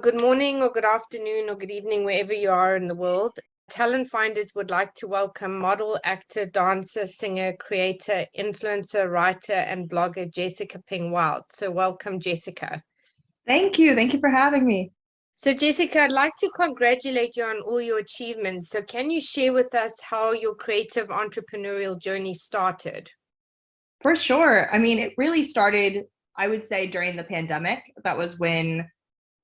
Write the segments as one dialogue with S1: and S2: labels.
S1: Good morning, or good afternoon, or good evening, wherever you are in the world. Talent Finders would like to welcome model, actor, dancer, singer, creator, influencer, writer, and blogger Jessica Ping Wild. So, welcome, Jessica.
S2: Thank you. Thank you for having me.
S1: So, Jessica, I'd like to congratulate you on all your achievements. So, can you share with us how your creative entrepreneurial journey started?
S2: For sure. I mean, it really started, I would say, during the pandemic. That was when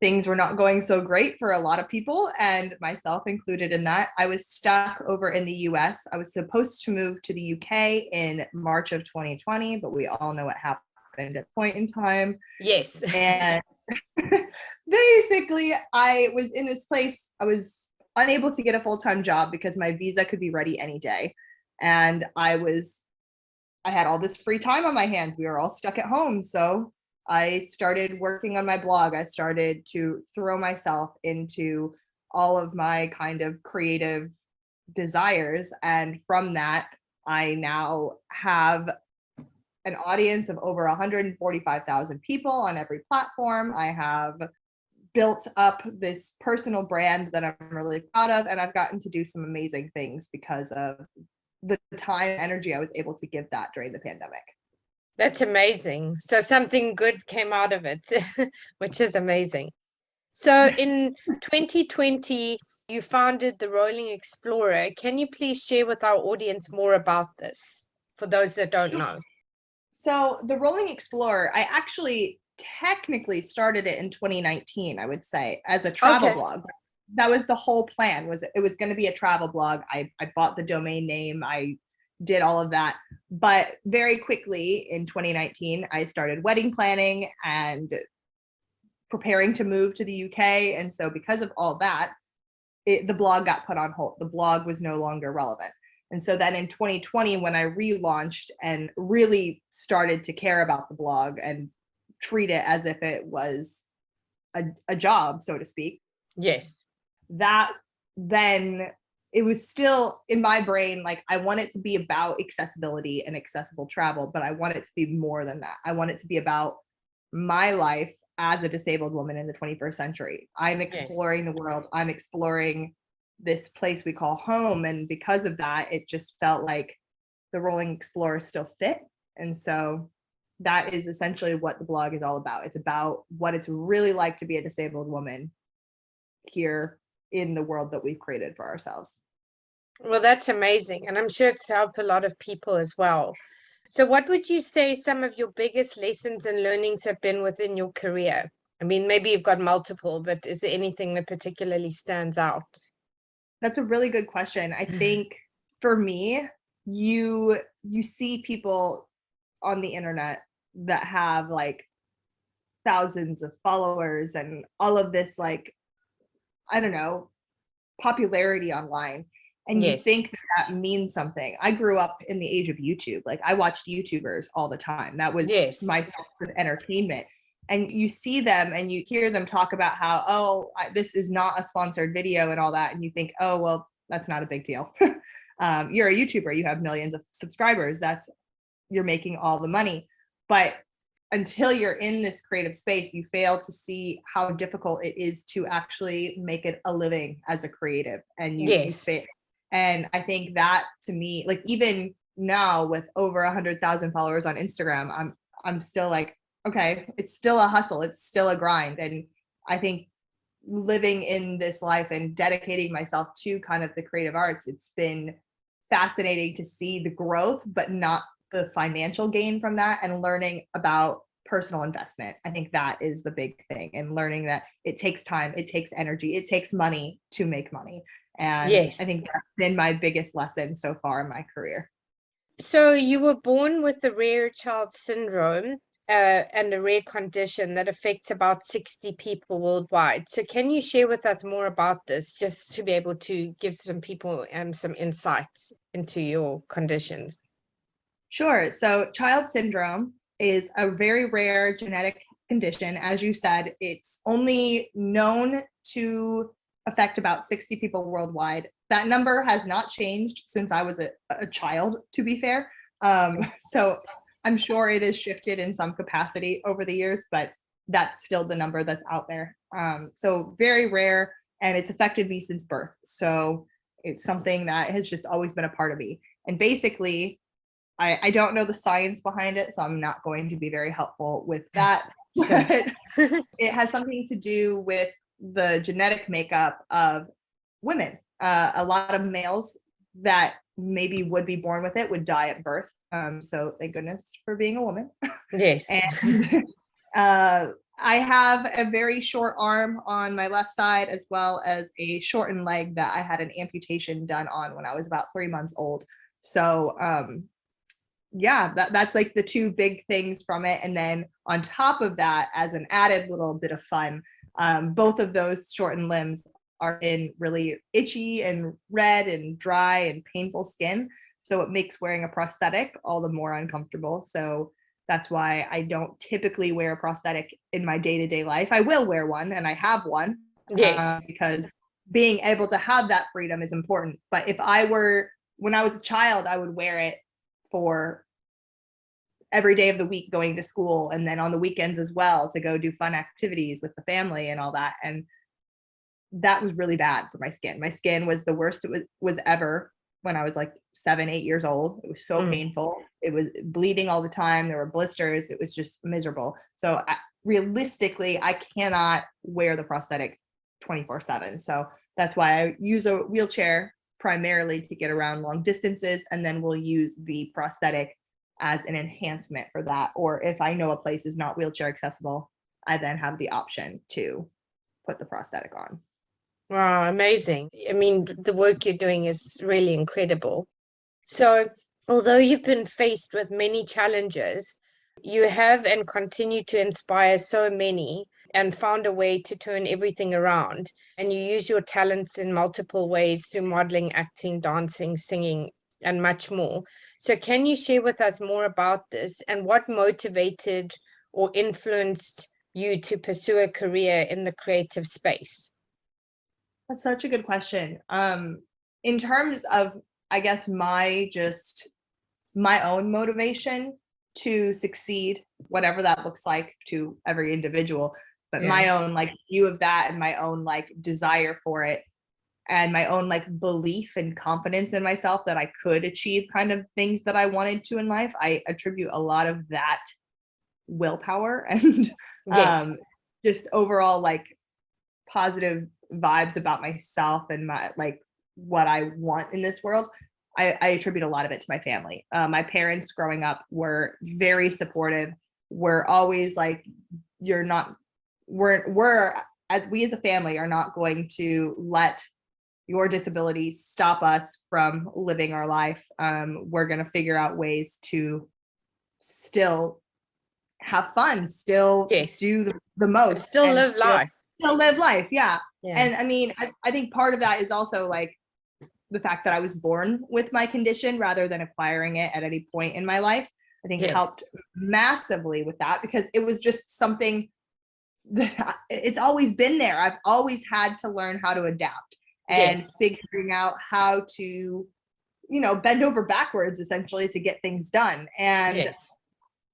S2: things were not going so great for a lot of people, and myself included in that. I was stuck over in the US. I was supposed to move to the UK in March of 2020, but we all know what happened at point in time.
S1: Yes.
S2: And basically, I was in this place. I was unable to get a full-time job because my visa could be ready any day. And I had all this free time on my hands. We were all stuck at home. So I started working on my blog. I started to throw myself into all of my kind of creative desires. And from that, I now have an audience of over 145,000 people on every platform. I have built up this personal brand that I'm really proud of, and I've gotten to do some amazing things because of the time and energy I was able to give that during the pandemic.
S1: That's amazing. So, something good came out of it, which is amazing. So in 2020, you founded the Rolling Explorer. Can you please share with our audience more about this for those that don't know?
S2: So the Rolling Explorer, I actually technically started it in 2019, I would say, as a travel
S1: Okay.
S2: blog. That was the whole plan, was it was going to be a travel blog. I bought the domain name, I did all of that. But very quickly in 2019, I started wedding planning and preparing to move to the UK. And so because of all that, the blog got put on hold. The blog was no longer relevant. And so then in 2020, when I relaunched and really started to care about the blog and treat it as if it was a job, so to speak,
S1: Yes.
S2: that then it was still in my brain, like I want it to be about accessibility and accessible travel, but I want it to be more than that. I want it to be about my life as a disabled woman in the 21st century. I'm
S1: Yes.
S2: exploring the world. I'm exploring this place we call home. And because of that, it just felt like the Rolling Explorer still fit. And so that is essentially what the blog is all about. It's about what it's really like to be a disabled woman here in the world that we've created for ourselves.
S1: Well, that's amazing. And I'm sure it's helped a lot of people as well. So what would you say some of your biggest lessons and learnings have been within your career? I mean, maybe you've got multiple, but is there anything that particularly stands out?
S2: That's a really good question. I think for me, you see people on the internet that have like thousands of followers and all of this, like, I don't know, popularity online, and you
S1: Yes.
S2: think that that means something. I grew up in the age of YouTube. Like I watched YouTubers all the time. That was
S1: Yes.
S2: my source of entertainment. And you see them and you hear them talk about how, oh, this is not a sponsored video and all that. And you think, oh, well, that's not a big deal. You're a YouTuber, you have millions of subscribers. You're making all the money. But until you're in this creative space, you fail to see how difficult it is to actually make it a living as a creative. And you
S1: Yes.
S2: fail. And I think that to me, like even now with over 100,000 followers on Instagram, I'm still like, okay, it's still a hustle, it's still a grind. And I think living in this life and dedicating myself to kind of the creative arts, it's been fascinating to see the growth, but not the financial gain from that, and learning about personal investment. I think that is the big thing, and learning that it takes time, it takes energy, it takes money to make money. And I
S1: Yes.
S2: think that's been my biggest lesson so far in my career.
S1: So you were born with the rare child syndrome, and a rare condition that affects about 60 people worldwide. So can you share with us more about this, just to be able to give some people some insights into your conditions?
S2: Sure. So child syndrome is a very rare genetic condition. As you said, it's only known to affect about 60 people worldwide. That number has not changed since I was a child, to be fair. So I'm sure it has shifted in some capacity over the years, but that's still the number that's out there. So very rare, and it's affected me since birth. So it's something that has just always been a part of me. And basically, I don't know the science behind it, so I'm not going to be very helpful with that. But it has something to do with the genetic makeup of women. A lot of males that maybe would be born with it would die at birth. So thank goodness for being a woman.
S1: Yes.
S2: And I have a very short arm on my left side, as well as a shortened leg that I had an amputation done on when I was about 3 months old. So yeah, that's like the two big things from it. And then on top of that, as an added little bit of fun, both of those shortened limbs are in really itchy and red and dry and painful skin. So it makes wearing a prosthetic all the more uncomfortable. So that's why I don't typically wear a prosthetic in my day-to-day life. I will wear one, and I have one,
S1: Yes.
S2: because being able to have that freedom is important. But if I were, when I was a child, I would wear it for every day of the week going to school, and then on the weekends as well to go do fun activities with the family and all that. And that was really bad for my skin. My skin was the worst it was ever when I was like 7, 8 years old. It was so painful. It was bleeding all the time. There were blisters. It was just miserable. So realistically, I cannot wear the prosthetic 24/7. So that's why I use a wheelchair primarily to get around long distances, and then we'll use the prosthetic as an enhancement for that. Or if I know a place is not wheelchair accessible, I then have the option to put the prosthetic on.
S1: Wow, amazing. I mean, the work you're doing is really incredible. So, although you've been faced with many challenges, you have and continue to inspire so many and found a way to turn everything around. And you use your talents in multiple ways through modeling, acting, dancing, singing, and much more. So, can you share with us more about this and what motivated or influenced you to pursue a career in the creative space?
S2: That's such a good question. In terms of, I guess, my own motivation to succeed, whatever that looks like to every individual, but my own like view of that, and my own like desire for it, and my own like belief and confidence in myself that I could achieve kind of things that I wanted to in life, I attribute a lot of that willpower and
S1: Yes.
S2: just overall like positive vibes about myself and my like what I want in this world. I attribute a lot of it to my family. My parents growing up were very supportive. We're always like, you're not, we're as we as a family are not going to let your disabilities stop us from living our life. We're going to figure out ways to still have fun, still
S1: Yes.
S2: do the most,
S1: Still
S2: and
S1: live life.
S2: still live life. Yeah.
S1: Yeah.
S2: And I mean, I think part of that is also like the fact that I was born with my condition rather than acquiring it at any point in my life. I think
S1: Yes.
S2: helped massively with that, because it was just something that it's always been there. I've always had to learn how to adapt and
S1: Yes.
S2: figuring out how to, you know, bend over backwards essentially to get things done. And
S1: Yes.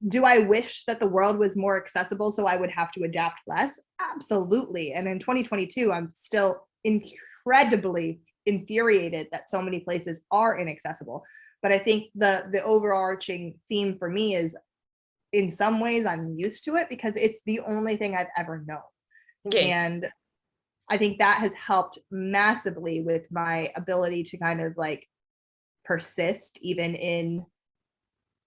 S2: do I wish that the world was more accessible so I would have to adapt less? Absolutely. And in 2022, I'm still incredibly infuriated that so many places are inaccessible. But I think the overarching theme for me is, in some ways I'm used to it because it's the only thing I've ever known.
S1: Yes.
S2: And I think that has helped massively with my ability to kind of like persist even in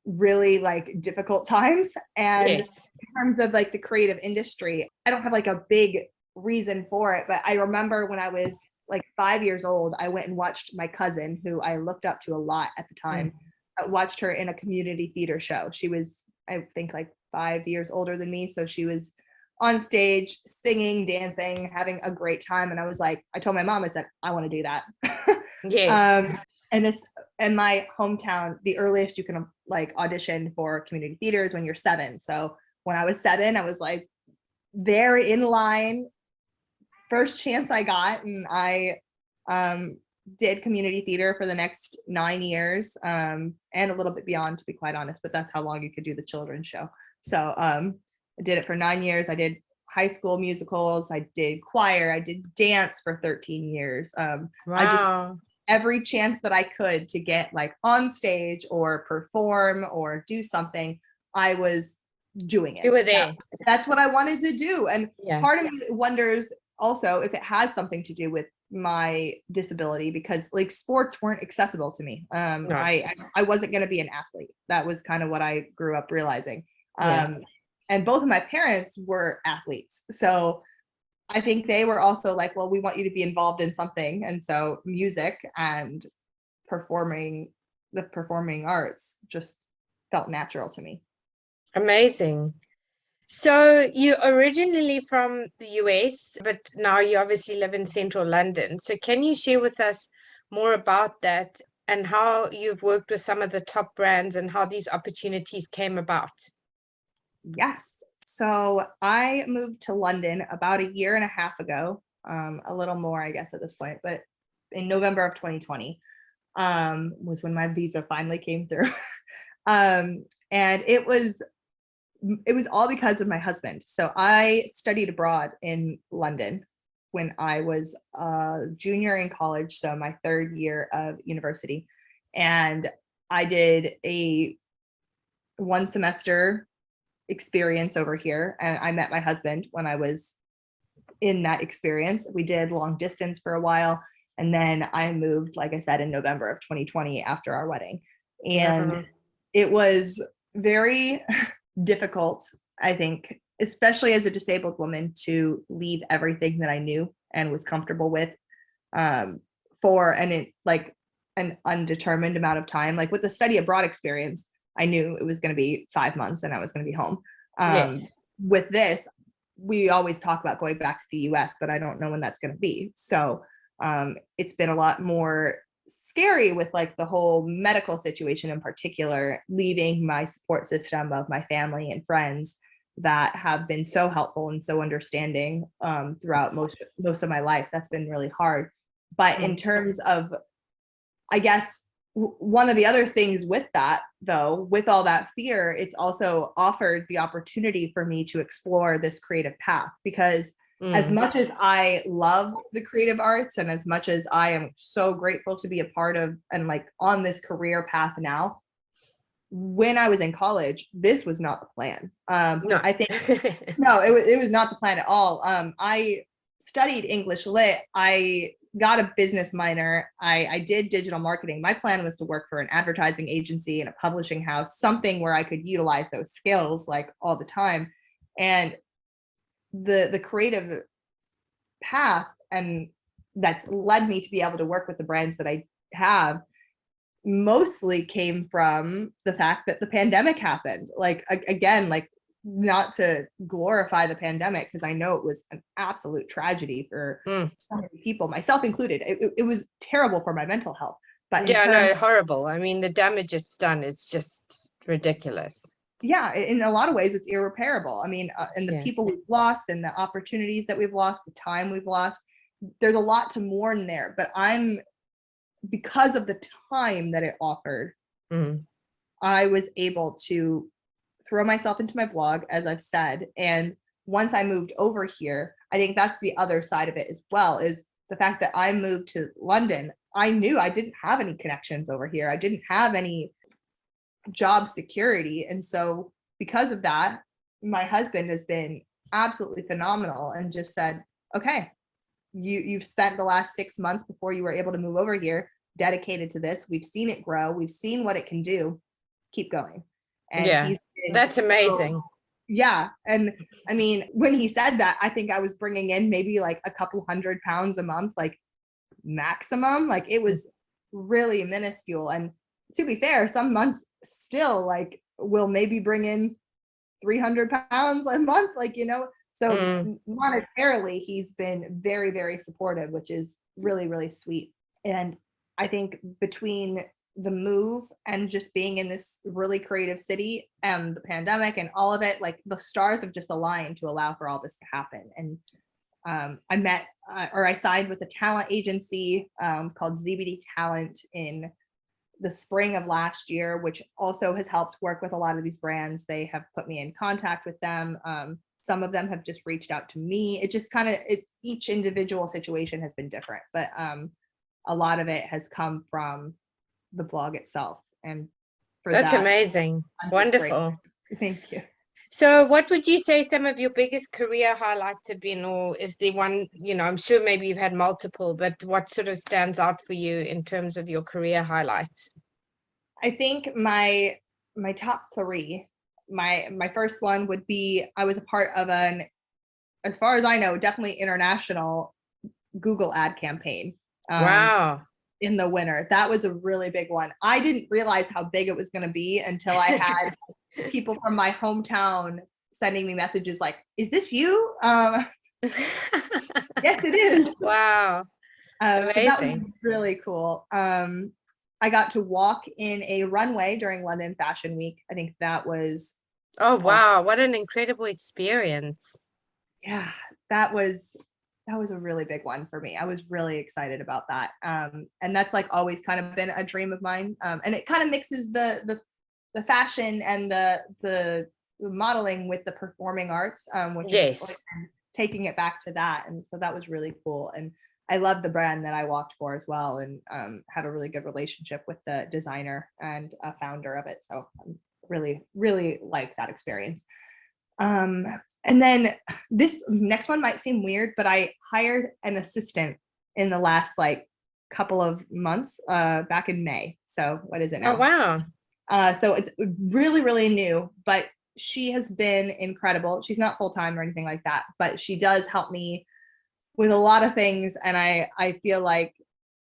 S2: really like difficult times. And
S1: Yes.
S2: in terms of like the creative industry, I don't have like a big reason for it, but I remember when I was like 5 years old, I went and watched my cousin, who I looked up to a lot at the time. I watched her in a community theater show. She was, I think, like 5 years older than me, so she was on stage singing, dancing, having a great time. And I was like, I told my mom, I said, I want to do that.
S1: Yes.
S2: And this, in my hometown, the earliest you can like audition for community theater is when you're 7. So when I was 7, I was like there in line, first chance I got, and I did community theater for the next 9 years, and a little bit beyond, to be quite honest, but that's how long you could do the children's show. So I did it for 9 years. I did high school musicals. I did choir. I did dance for 13 years. I just,
S1: Wow.
S2: every chance that I could to get like on stage or perform or do something, I was doing
S1: You
S2: it.
S1: were there.
S2: That's what I wanted to do. And
S1: Yeah.
S2: part of me wonders also if it has something to do with my disability, because like sports weren't accessible to me.
S1: No.
S2: I wasn't going to be an athlete. That was kind of what I grew up realizing.
S1: Yeah.
S2: And both of my parents were athletes. So I think they were also like, well, we want you to be involved in something. And so music and performing, the performing arts just felt natural to me.
S1: Amazing. So you originally from the US, but now you obviously live in central London. So can you share with us more about that and how you've worked with some of the top brands and how these opportunities came about?
S2: Yes. So I moved to London about a year and a half ago, a little more, I guess, at this point, but in November of 2020 was when my visa finally came through. And it was all because of my husband. So I studied abroad in London when I was a junior in college, so my third year of university. And I did a 1 semester experience over here, and I met my husband when I was in that experience. We did long distance for a while, and then I moved, like I said, in November of 2020 after our wedding. And it was very difficult, I think, especially as a disabled woman, to leave everything that I knew and was comfortable with for an undetermined amount of time. Like with the study abroad experience, I knew it was going to be 5 months and I was going to be home.
S1: Yes.
S2: With this, we always talk about going back to the US, but I don't know when that's going to be. So it's been a lot more scary with like the whole medical situation in particular, leaving my support system of my family and friends that have been so helpful and so understanding throughout most of my life. That's been really hard. But in terms of, I guess, one of the other things with that, though, with all that fear, it's also offered the opportunity for me to explore this creative path, because as much as I love the creative arts and as much as I am so grateful to be a part of and like on this career path now, when I was in college, this was not the plan.
S1: No.
S2: I think no, it was not the plan at all. I studied English Lit. I got a business minor. I did digital marketing. My plan was to work for an advertising agency and a publishing house, something where I could utilize those skills like all the time. And the creative path and that's led me to be able to work with the brands that I have mostly came from the fact that the pandemic happened. Like again, like not to glorify the pandemic, because I know it was an absolute tragedy for so many people, myself included. It was terrible for my mental health. But
S1: yeah, no, horrible. I mean, the damage it's done, it's just ridiculous.
S2: Yeah, in a lot of ways, it's irreparable. I mean, and the people we've lost and the opportunities that we've lost, the time we've lost, there's a lot to mourn there. But because of the time that it offered, I was able to throw myself into my blog, as I've said. And once I moved over here, I think that's the other side of it as well, is the fact that I moved to London. I knew I didn't have any connections over here. I didn't have any job security. And so because of that, my husband has been absolutely phenomenal and just said, okay, you've spent the last 6 months before you were able to move over here dedicated to this. We've seen it grow. We've seen what it can do. Keep going. And
S1: that's amazing.
S2: Yeah. And I mean, when he said that, I think I was bringing in maybe like a couple £100 a month, like maximum. Like it was really minuscule. And to be fair, some months still like will maybe bring in £300 a month, like, you know. So monetarily, he's been very, very supportive, which is really, really sweet. And I think between the move and just being in this really creative city and the pandemic and all of it, like the stars have just aligned to allow for all this to happen. And I signed with a talent agency called ZBD Talent in the spring of last year, which also has helped work with a lot of these brands. They have put me in contact with them. Some of them have just reached out to me. It just kind of, each individual situation has been different, but a lot of it has come from the blog itself. And for
S1: That's
S2: that,
S1: amazing.
S2: I'm just
S1: Wonderful.
S2: grateful. Thank you.
S1: So what would you say some of your biggest career highlights have been, or is there one, I'm sure maybe you've had multiple, but what sort of stands out for you in terms of your career highlights?
S2: I think my top three, my first one would be, I was a part of an, as far as I know, definitely international Google ad campaign.
S1: Wow.
S2: In the winter. That was a really big one. I didn't realize how big it was going to be until I had people from my hometown sending me messages like, is this you? Yes, it is.
S1: Wow.
S2: So that was
S1: Amazing.
S2: really cool. I got to walk in a runway during London Fashion Week. I think that was
S1: Oh,
S2: awesome.
S1: wow. What an incredible experience.
S2: Yeah, that was a really big one for me. I was really excited about that. And that's like always kind of been a dream of mine. And it kind of mixes the fashion and the modeling with the performing arts, which
S1: Yes.
S2: is like taking it back to that. And so that was really cool. And I love the brand that I walked for as well, and had a really good relationship with the designer and founder of it. So I really, really liked that experience. And then this next one might seem weird, but I hired an assistant in the last like couple of months, back in May. So what is it now?
S1: Oh, wow.
S2: So it's really, really new, but she has been incredible. She's not full-time or anything like that, but she does help me with a lot of things. And I feel like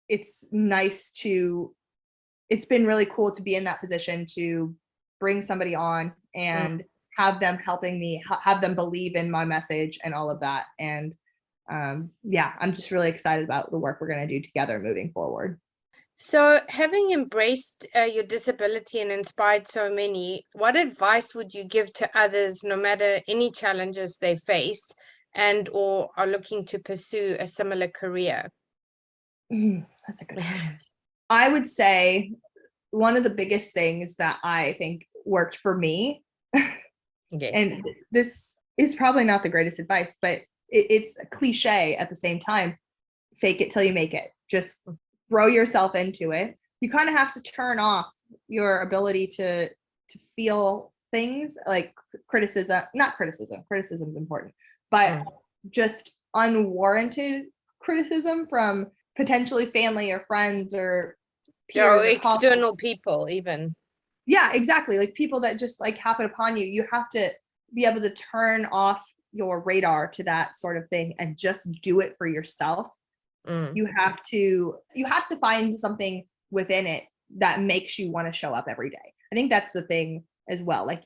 S2: it's nice it's been really cool to be in that position to bring somebody on and have them helping me, have them believe in my message and all of that. And yeah, I'm just really excited about the work we're going to do together moving forward.
S1: So, having embraced your disability and inspired so many, what advice would you give to others, no matter any challenges they face and or are looking to pursue a similar career?
S2: That's a good question. I would say one of the biggest things that I think worked for me,
S1: Yes.
S2: and this is probably not the greatest advice, but it's a cliche at the same time. Fake it till you make it. Just throw yourself into it. You kind of have to turn off your ability to feel things like criticism, not criticism. Criticism is important, but just unwarranted criticism from potentially family or friends or peers or
S1: external people even.
S2: Yeah, exactly. Like people that just like happen upon you. You have to be able to turn off your radar to that sort of thing and just do it for yourself. You have to find something within it that makes you want to show up every day. I think that's the thing as well. Like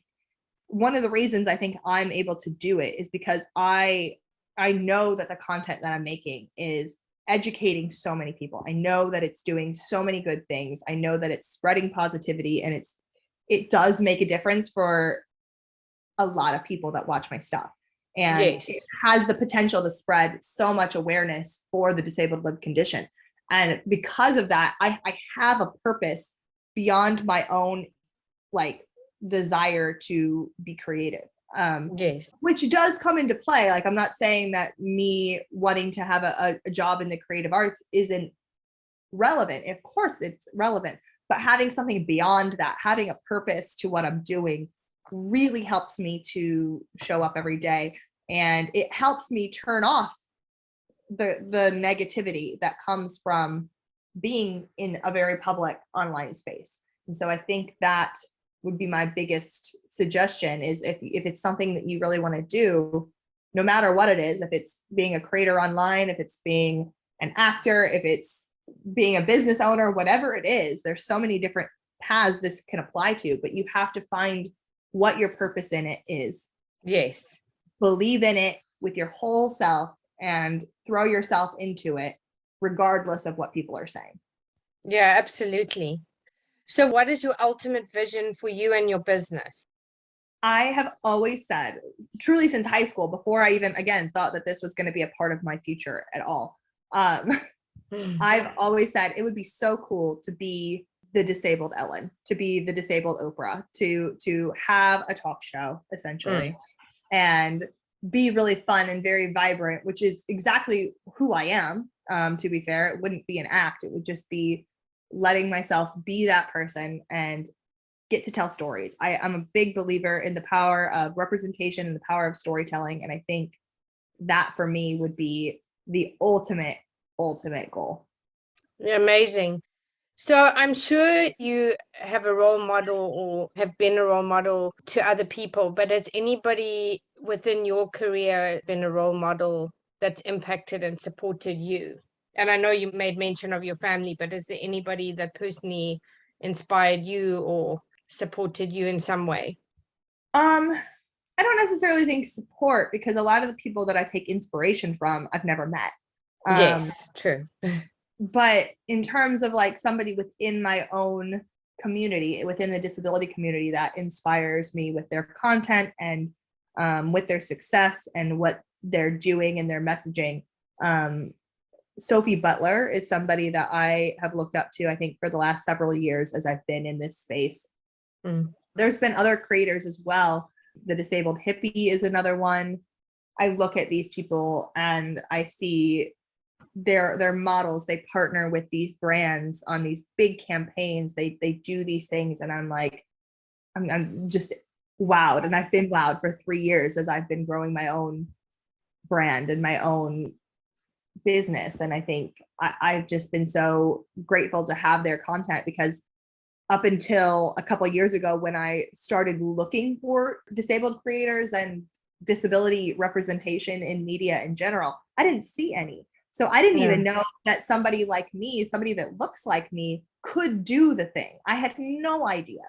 S2: one of the reasons I think I'm able to do it is because I know that the content that I'm making is educating so many people. I know that it's doing so many good things. I know that it's spreading positivity, and it does make a difference for a lot of people that watch my stuff. And
S1: Yes.
S2: It has the potential to spread so much awareness for the disabled lived condition. And because of that, I have a purpose beyond my own like desire to be creative.
S1: Yes.
S2: Which does come into play. Like I'm not saying that me wanting to have a job in the creative arts isn't relevant. Of course it's relevant, but having something beyond that, having a purpose to what I'm doing really helps me to show up every day. And it helps me turn off the negativity that comes from being in a very public online space. And so I think that would be my biggest suggestion is if it's something that you really want to do, no matter what it is, if it's being a creator online, if it's being an actor, if it's being a business owner, whatever it is, there's so many different paths this can apply to, but you have to find what your purpose in it is.
S1: Yes.
S2: Believe in it with your whole self and throw yourself into it, regardless of what people are saying.
S1: Yeah, absolutely. So what is your ultimate vision for you and your business?
S2: I have always said, truly since high school, before I even, again, thought that this was going to be a part of my future at all, I've always said it would be so cool to be the disabled Ellen, to be the disabled Oprah, to have a talk show essentially, and be really fun and very vibrant, which is exactly who I am. To be fair, it wouldn't be an act. It would just be letting myself be that person and get to tell stories. I'm a big believer in the power of representation and the power of storytelling. And I think that for me would be the ultimate goal.
S1: Amazing. So I'm sure you have a role model or have been a role model to other people, but has anybody within your career been a role model that's impacted and supported you? And I know you made mention of your family, but is there anybody that personally inspired you or supported you in some way?
S2: I don't necessarily think support, because a lot of the people that I take inspiration from, I've never met.
S1: Yes, true.
S2: But in terms of like somebody within my own community, within the disability community, that inspires me with their content and with their success and what they're doing and their messaging. Sophie Butler is somebody that I have looked up to, I think, for the last several years as I've been in this space. There's been other creators as well. The Disabled Hippie is another one. I look at these people and I see their models. They partner with these brands on these big campaigns. They do these things, and I'm like, I'm just wowed. And I've been wowed for 3 years as I've been growing my own brand and my own business. And I think I've just been so grateful to have their content, because up until a couple of years ago, when I started looking for disabled creators and disability representation in media in general, I didn't see any. So I didn't even know that somebody like me, somebody that looks like me, could do the thing. I had no idea.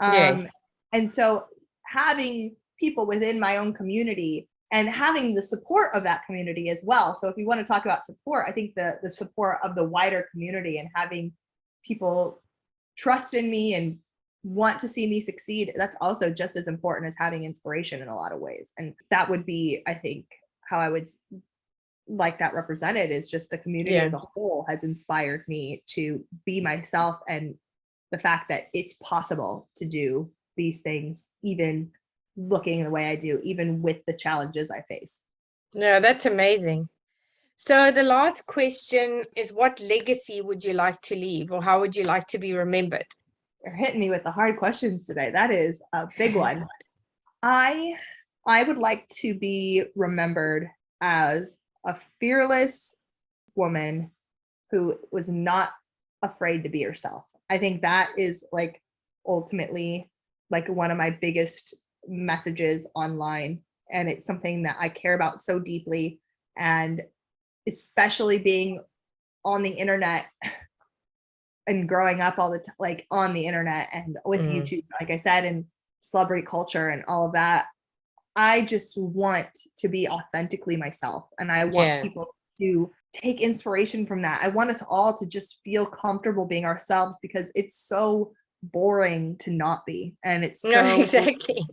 S1: Yes.
S2: And so having people within my own community and having the support of that community as well. So if you want to talk about support, I think the support of the wider community and having people trust in me and want to see me succeed, that's also just as important as having inspiration in a lot of ways. And that would be, I think, how I would like that represented, is just the community as a whole has inspired me to be myself, and the fact that it's possible to do these things, even looking the way I do, even with the challenges I face.
S1: No, that's amazing. So the last question is, what legacy would you like to leave, or how would you like to be remembered?
S2: You're hitting me with the hard questions today. That is a big one. I would like to be remembered as a fearless woman who was not afraid to be herself. I think that is like ultimately like one of my biggest messages online. And it's something that I care about so deeply. And especially being on the internet and growing up all the time, like on the internet and with YouTube, like I said, and celebrity culture and all of that, I just want to be authentically myself. And I want people to take inspiration from that. I want us all to just feel comfortable being ourselves, because it's so boring to not be. And it's so
S1: exactly.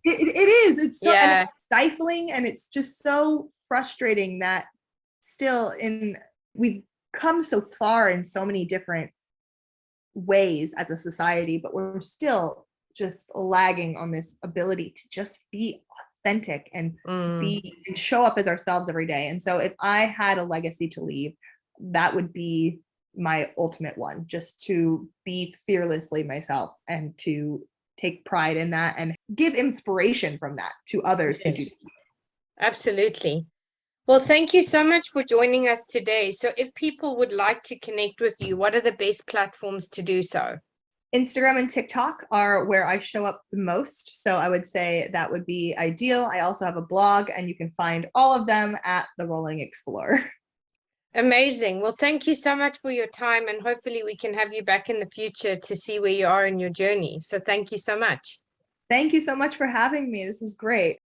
S2: It is. It's so and it's stifling, and it's just so frustrating that still we've come so far in so many different ways as a society, but we're still just lagging on this ability to just be authentic and be and show up as ourselves every day. And so if I had a legacy to leave, that would be my ultimate one, just to be fearlessly myself and to take pride in that and give inspiration from that to others to do.
S1: Absolutely. Well, thank you so much for joining us today. So if people would like to connect with you, what are the best platforms to do so?
S2: Instagram and TikTok are where I show up the most. So I would say that would be ideal. I also have a blog, and you can find all of them at The Rolling Explorer.
S1: Amazing. Well, thank you so much for your time, and hopefully we can have you back in the future to see where you are in your journey. So thank you so much.
S2: Thank you so much for having me. This is great.